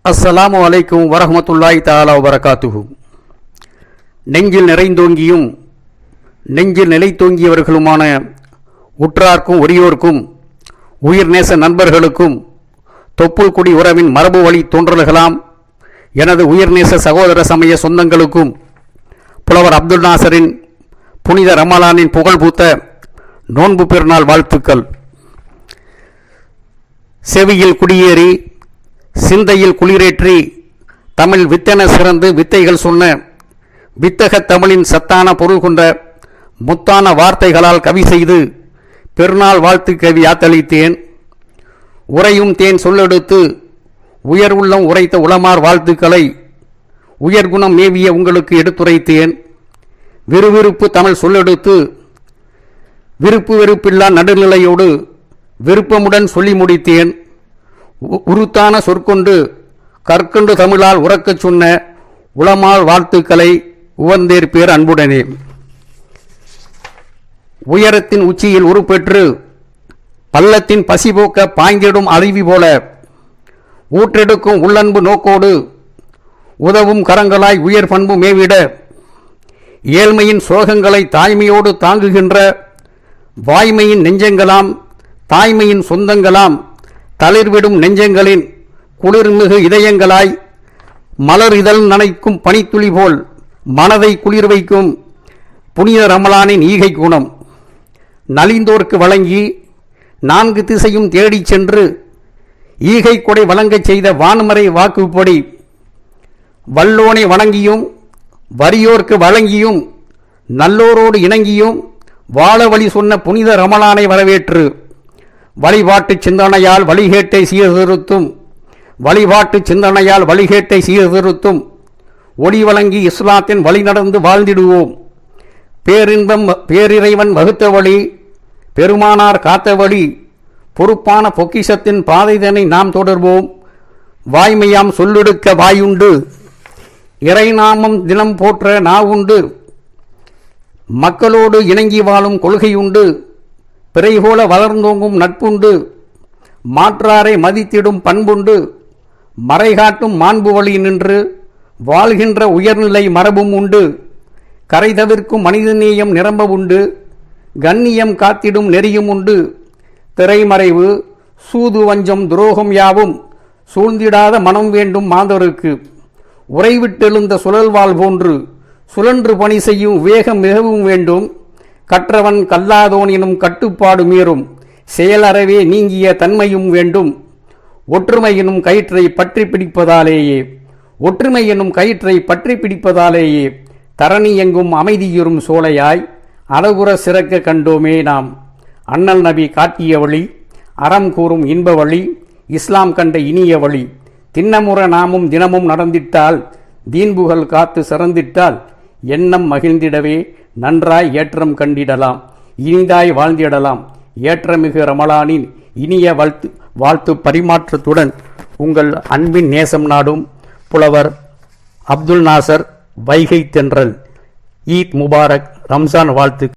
அஸ்ஸலாமு அலைக்கும் வரஹ்மத்துல்லாஹி தஆலா வபரகாத்துஹு. நெஞ்சில் நிறைந்தோங்கியும் நெஞ்சில் நிலைத்தோங்கியவர்களுமான உற்றார்க்கும் உரியோர்க்கும் உயிர் நேச நண்பர்களுக்கும் தொப்புள் குடி உறவின் மரபு வழி தோன்றல்களாம் எனது உயிர்நேச சகோதர சமய சொந்தங்களுக்கும் புலவர் அப்துல் நாசரின் புனித ரமலானின் புகழ்பூத்த நோன்பு பெருநாள் வாழ்த்துக்கள். செவியில் குடியேறி சிந்தையில் குளிரேற்றி தமிழ் வித்தென சிறந்து வித்தைகள் சொன்ன வித்தக தமிழின் சத்தான பொருள் கொண்ட முத்தான வார்த்தைகளால் கவி செய்து பெருநாள் வாழ்த்து கவி ஆத்தளித்தேன். உரையும் தேன் சொல்லெடுத்து உயர் உள்ளம் உரைத்த உளமார் வாழ்த்துக்களை உயர்குணம் மேவிய உங்களுக்கு எடுத்துரைத்தேன். விறுவிறுப்பு தமிழ் சொல்லெடுத்து விருப்பு வெறுப்பில்லா நடுநிலையோடு விருப்பமுடன் சொல்லி முடித்தேன். உருத்தான சொற்கொண்டு கற்கொண்டு தமிழால் உறக்கச் சொன்ன உளமால் வாழ்த்துக்களை உவந்தேற்பேர் அன்புடனே. உயரத்தின் உச்சியில் உருப்பெற்று பள்ளத்தின் பசிபோக்க பாய்ந்திடும் அருவி போல ஊற்றெடுக்கும் உள்ளன்பு நோக்கோடு உதவும் கரங்களாய் உயர் பண்பு மேவிட ஏழ்மையின் சோகங்களை தாய்மையோடு தாங்குகின்ற வாய்மையின் நெஞ்சங்களாம் தாய்மையின் சொந்தங்களாம் தளிர்விடும் நெஞ்சங்களின் குளிர்மிகு இதயங்களாய் மலர் இதழ் நனைக்கும் பனித்துளி போல் மனதை குளிர் வைக்கும் புனித ரமலானின் ஈகை குணம் நலிந்தோர்க்கு வழங்கி நான்கு திசையும் தேடிச் சென்று ஈகை கொடை வழங்கச் செய்த வான்மறை வாக்குப்படி வல்லோனை வணங்கியும் வறியோர்க்கு வழங்கியும் நல்லோரோடு இணங்கியும் வாழ வழி சொன்ன புனித ரமலானை வரவேற்று வழிபாட்டு சிந்தனையால் வழிகேட்டை சீர்திருத்தும் சீர்திருத்தும் ஒளி வழங்கி இஸ்லாத்தின் வழி நடந்து வாழ்ந்திடுவோம். பேரிறைவன் வகுத்த வழி பெருமானார் காத்த வழி பொறுப்பான பொக்கிஷத்தின் பாதைதனை நாம் தொடர்வோம். வாய்மையாம் சொல்லெடுக்க வாயுண்டு இறைநாமம் தினம் போற்ற நாவுண்டு மக்களோடு இணங்கி வாழும் கொள்கையுண்டு பிறைபோல வளர்ந்தோங்கும் நட்புண்டு மாற்றாரை மதித்திடும் பண்புண்டு மறைகாட்டும் மாண்பு வழி நின்று வாழ்கின்ற உயர்நிலை மரபும் உண்டு. கரை தவிர்க்கும் மனிதநேயம் நிரம்ப உண்டு கண்ணியம் காத்திடும் நெறியும் உண்டு. திரைமறைவு சூது வஞ்சம் துரோகம் யாவும் சூழ்ந்திடாத மனம் வேண்டும் மாந்தருக்கு உறைவிட்டெழுந்த சுழல்வாள் போன்று சுழன்று பணி செய்யும் வேகம் மிகவும் வேண்டும். கற்றவன் கல்லாதோன் எனும் கட்டுப்பாடு மீறும் செயலறவே நீங்கிய தன்மையும் வேண்டும். ஒற்றுமை எனும் கயிற்றை பற்றி பிடிப்பதாலேயே தரணி எங்கும் அமைதியுறும் சோலையாய் அழகுற சிறக்க கண்டோமே நாம். அண்ணல் நபி காட்டிய வழி அறம் கூறும் இன்ப வழி இஸ்லாம் கண்ட இனிய வழி திண்ணமுற நாமும் தினமும் நடந்திட்டால் தீன்புகழ் காத்து சிறந்திட்டால் எண்ணம் மகிழ்ந்திடவே நன்றாய் ஏற்றம் கண்டிடலாம் இனிதாய் வாழ்ந்திடலாம். ஏற்றமிகு ரமலானின் இனிய வாழ்த்து பரிமாற்றத்துடன் உங்கள் அன்பின் நேசம் நாடும் புலவர் அப்துல் நாசர் வைகை தென்றல். ஈத் முபாரக். ரம்ஜான் வாழ்த்து.